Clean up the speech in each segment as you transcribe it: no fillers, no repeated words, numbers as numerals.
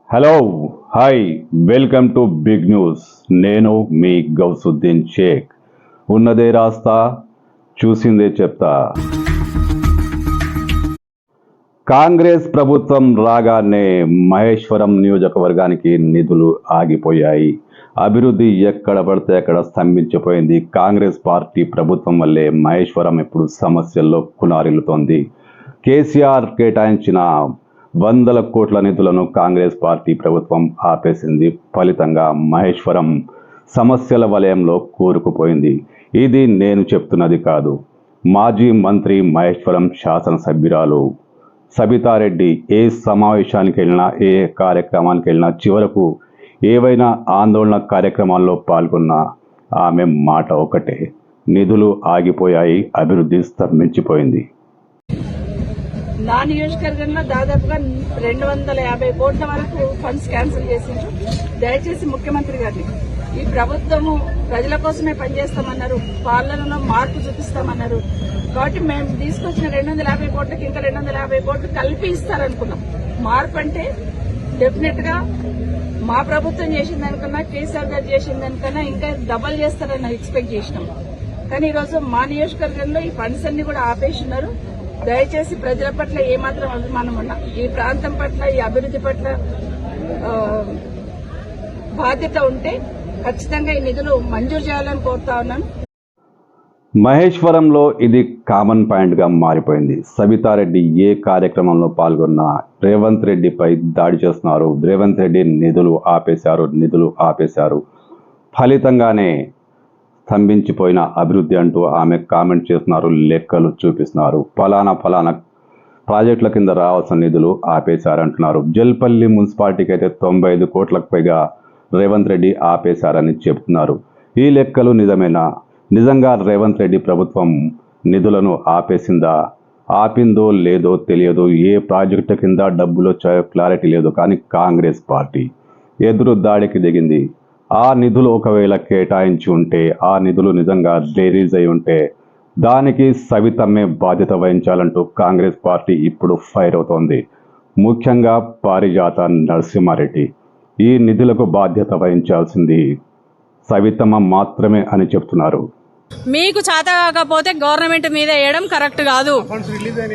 Hello hi welcome to big news. నేను మీ గౌసుద్దీన్ షేక్. ఉన్నదే రాస్తా, చూసిందే చెప్తా. కాంగ్రెస్ ప్రభుత్వం రాగానే మహేశ్వరం నియోజకవర్గానికి నిధులు ఆగిపోయాయి. అభివృద్ధి ఎక్కడ పడితే అక్కడ స్తంభించిపోయింది. కాంగ్రెస్ పార్టీ ప్రభుత్వం వల్లే మహేశ్వరం ఇప్పుడు సమస్యల్లో కునారిల్లుతోంది. కేసీఆర్ కేటాయించిన వందల కోట్ల నిధులను కాంగ్రెస్ పార్టీ ప్రభుత్వం ఆపేసింది. ఫలితంగా మహేశ్వరం సమస్యల వలయంలో కూరుకుపోయింది. ఇది నేను చెప్తున్నది కాదు. మాజీ మంత్రి మహేశ్వరం శాసనసభ్యురాలు సబితారెడ్డి ఏ సమావేశానికి వెళ్ళినా, ఏ కార్యక్రమానికి వెళ్ళినా, చివరకు ఏవైనా ఆందోళన కార్యక్రమాల్లో పాల్గొన్నా ఆమె మాట ఒకటే: నిధులు ఆగిపోయాయి, అభివృద్ధి స్తంభించిపోయింది. నా నియోజకవర్గంలో దాదాపుగా 250 కోట్ల వరకు ఫండ్స్ క్యాన్సిల్ చేసిండ్రు. దయచేసి ముఖ్యమంత్రి గారిని, ఈ ప్రభుత్వము ప్రజల కోసమే పనిచేస్తామన్నారు, పాలనలో మార్పు చూపిస్తామన్నారు. కాబట్టి మేము తీసుకొచ్చిన 250 కోట్లకి ఇంకా 250 కోట్లు కలిపి ఇస్తారనుకున్నాం. మార్పు అంటే డెఫినెట్ గా మా ప్రభుత్వం చేసిన దానికన్నా, కేసీఆర్ గారు చేసిన దానికన్నా ఇంకా డబల్ చేస్తారని ఎక్స్పెక్ట్ చేసినాం. కానీ ఈరోజు మా నియోజకవర్గంలో ఈ ఫండ్స్ అన్ని కూడా ఆపేసినారు. దయచేసి ప్రజల పట్ల ఏమాత్రం అభిమానం ఉన్నా, ఈ ప్రాంతం పట్ల, ఈ అభివృద్ధి పట్ల బాధ్యత ఉంటే ఖచ్చితంగా ఈ నిధులు మంజూరు చేయాలని కోరుతా ఉన్నాను. మహేశ్వరంలో ఇది కామన్ పాయింట్గా మారిపోయింది. సబితారెడ్డి ఏ కార్యక్రమంలో పాల్గొన్నా రేవంత్ రెడ్డిపై దాడి చేస్తున్నారు. రేవంత్ రెడ్డి నిధులు ఆపేశారు. ఫలితంగానే స్తంభించిపోయిన అభివృద్ధి అంటూ ఆమె కామెంట్ చేస్తున్నారు, లెక్కలు చూపిస్తున్నారు. ఫలానా ప్రాజెక్టుల కింద రావాల్సిన నిధులు ఆపేశారంటున్నారు. జల్పల్లి మున్సిపాలిటీకి అయితే 95 కోట్లకు పైగా రేవంత్ రెడ్డి ఆపేశారని చెబుతున్నారు. ఈ లెక్కలు నిజమేనా? నిజంగా రేవంత్ రెడ్డి ప్రభుత్వం నిధులను ఆపిందో లేదో తెలియదు. ఏ ప్రాజెక్టు కింద డబ్బులు వచ్చాయో క్లారిటీ లేదు. కానీ కాంగ్రెస్ పార్టీ ఎదురు దాడికి దిగింది. ఆ నిధులు ఒకవేళ కేటాయించి ఉంటే, ఆ నిధులు నిజంగా రిలీజ్ అయి ఉంటే దానికి సవితమ్మే బాధ్యత వహించాలంటూ కాంగ్రెస్ పార్టీ ఇప్పుడు ఫైర్ అవుతోంది. ముఖ్యంగా పారిజాత నరసింహారెడ్డి ఈ నిధులకు బాధ్యత వహించాల్సింది సవితమ్మ మాత్రమే అని చెప్తున్నారు. మీకు చేత కాకపోతే గవర్నమెంట్ మీద వేయడం కరెక్ట్ కాదు.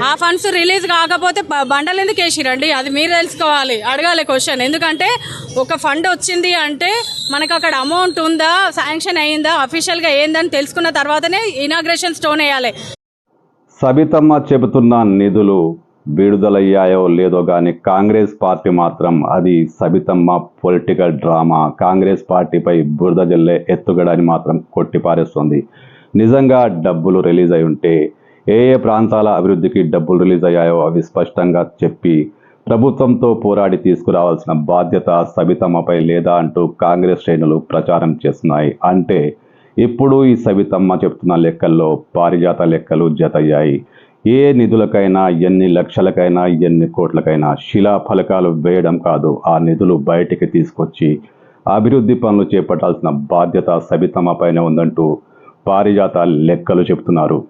ఆ ఫండ్స్ రిలీజ్ కాకపోతే బండలు ఎందుకు వేసిరండి? అది మీరు తెలుసుకోవాలి, అడగాలి క్వశ్చన్. ఎందుకంటే ఒక ఫండ్ వచ్చింది అంటే మనకు అక్కడ అమౌంట్ ఉందా, శాంక్షన్ అయిందా, అఫీషియల్ గా ఏందని తెలుసుకున్న తర్వాతనే ఇనాగ్రేషన్ స్టోన్ వేయాలి. సబితమ్మ చెబుతున్న నిధులు విడుదలయ్యాయో లేదో కానీ కాంగ్రెస్ పార్టీ మాత్రం అది సబితమ్మ పొలిటికల్ డ్రామా, కాంగ్రెస్ పార్టీపై బురద జల్లే ఎత్తుగడని మాత్రం కొట్టిపారేస్తుంది. నిజంగా డబ్బులు రిలీజ్ అయి ఉంటే, ఏ ప్రాంతాల అభివృద్ధికి డబ్బులు రిలీజ్ అయ్యాయో అవి స్పష్టంగా చెప్పి ప్రభుత్వంతో పోరాడి తీసుకురావాల్సిన బాధ్యత సబితమ్మపై లేదా అంటూ కాంగ్రెస్ శ్రేణులు ప్రచారం చేస్తున్నాయి. అంటే ఇప్పుడు ఈ సబితమ్మ చెప్తున్న లెక్కల్లో పారిజాత లెక్కలు జతయ్యాయి. ఏ నిధులకైనా, ఎన్ని లక్షలకైనా, ఎన్ని కోట్లకైనా శిలా ఫలకాలు వేయడం కాదు, ఆ నిధులు బయటికి తీసుకొచ్చి అభివృద్ధి పనులు చేపట్టాల్సిన బాధ్యత సబితమ్మ పైన ఉందంటూ పారిజాత లెక్కలు చెబుతున్నారు.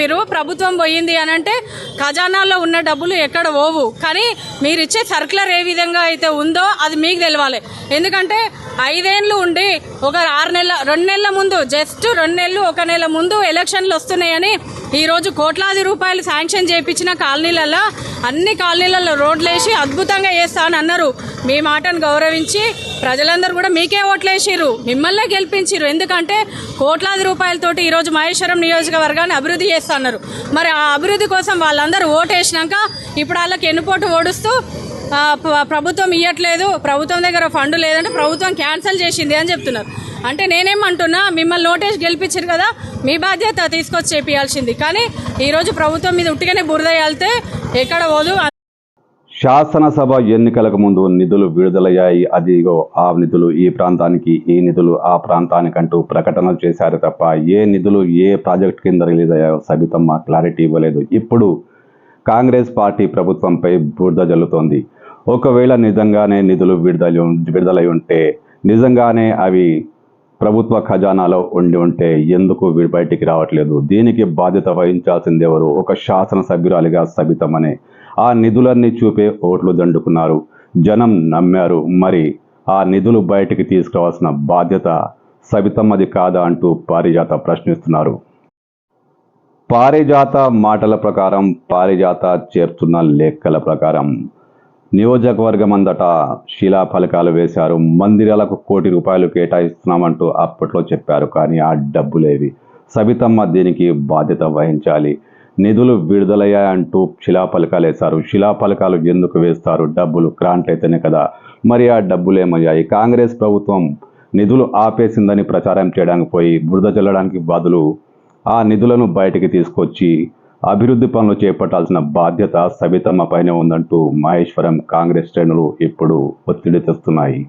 మీరు ప్రభుత్వం పోయింది అని అంటే ఖజానాలో ఉన్న డబ్బులు ఎక్కడ పోవు. కానీ మీరు ఇచ్చే సర్కులర్ ఏ విధంగా అయితే ఉందో అది మీకు తెలవాలి. ఎందుకంటే 5 ఏళ్ళు ఉండి ఒక 2 నెలల ముందు, జస్ట్ 2 నెలలు, 1 నెల ముందు ఎలక్షన్లు వస్తున్నాయని ఈరోజు కోట్లాది రూపాయలు శాంక్షన్ చేయించిన కాలనీలలో, అన్ని కాలనీలలో రోడ్లేసి అద్భుతంగా చేస్తా అని అన్నారు. మీ మాటను గౌరవించి ప్రజలందరూ కూడా మీకే ఓట్లేసిరు, మిమ్మల్నే గెలిపించిరు. ఎందుకంటే కోట్లాది రూపాయలతోటి ఈరోజు మహేశ్వరం నియోజకవర్గాన్ని అభివృద్ధి చేస్తా అన్నారు. మరి ఆ అభివృద్ధి కోసం వాళ్ళందరూ ఓటేసినాక ఇప్పుడు వాళ్ళకి ఎన్నుపోటు ఓడుస్తూ ప్రభుత్వం ఇవ్వట్లేదు, ప్రభుత్వం దగ్గర ఫండ్ లేదంటే ప్రభుత్వం క్యాన్సిల్ చేసింది అని చెప్తున్నారు. అంటే నేనేమంటున్నా, మిమ్మల్ని నోటీస్ గెలిపించారు కదా, మీ బాధ్యత తీసుకొచ్చి చేపియాల్సింది. కానీ ఈరోజు ప్రభుత్వం మీద ఉట్టిగానే బురద వెళ్తే ఎక్కడ పోదు. శాసనసభ ఎన్నికలకు ముందు నిధులు విడుదలయ్యాయి, అదిగో ఆ నిధులు ఈ ప్రాంతానికి, ఈ నిధులు ఆ ప్రాంతానికంటూ ప్రకటనలు చేశారు తప్ప ఏ నిధులు ఏ ప్రాజెక్ట్ కింద రిలీజ్ అయ్యాయో సబితమ్మ క్లారిటీ ఇవ్వలేదు. ఇప్పుడు కాంగ్రెస్ పార్టీ ప్రభుత్వంపై బురద జల్లుతోంది. ఒకవేళ నిజంగానే నిధులు విడుదలై ఉంటే, నిజంగానే అవి ప్రభుత్వ ఖజానాలో ఉంటే ఎందుకు బయటికి రావట్లేదు? దీనికి బాధ్యత వహించాల్సింది ఎవరు? ఒక శాసనసభ్యురాలిగా సబితమ్మనే. ఆ నిధులన్నీ చూపే ఓట్లు దండుకున్నారు. జనం నమ్మారు. మరి ఆ నిధులు బయటికి తీసుకురావాల్సిన బాధ్యత సబితమ్మది కాదా అంటూ పారిజాత ప్రశ్నిస్తున్నారు. పారిజాత మాటల ప్రకారం, పారిజాత చేర్చున్న లెక్కల ప్రకారం నియోజకవర్గం అంతటా శిలాఫలకాలు వేశారు. మందిరాలకు ₹1 కోటి కేటాయిస్తున్నామంటూ అప్పట్లో చెప్పారు. కానీ ఆ డబ్బులేవి? సబితమ్మ దీనికి బాధ్యత వహించాలి. నిధులు విడుదలయ్యాయంటూ శిలాఫలకాలు వేశారు. శిలాఫలకాలు ఎందుకు వేస్తారు? డబ్బులు గ్రాంట్లు అయితేనే కదా. మరి ఆ డబ్బులు ఏమయ్యాయి? కాంగ్రెస్ ప్రభుత్వం నిధులు ఆపేసిందని ప్రచారం చేయడానికి పోయి బురద చల్లడానికి బదులు ఆ నిధులను బయటికి తీసుకొచ్చి అభివృద్ధి పనులు చేపట్టాల్సిన బాధ్యత సబితమ్మ పైనే ఉందంటూ మహేశ్వరం కాంగ్రెస్ శ్రేణులు ఇప్పుడు ఒత్తిడి తెస్తున్నాయి.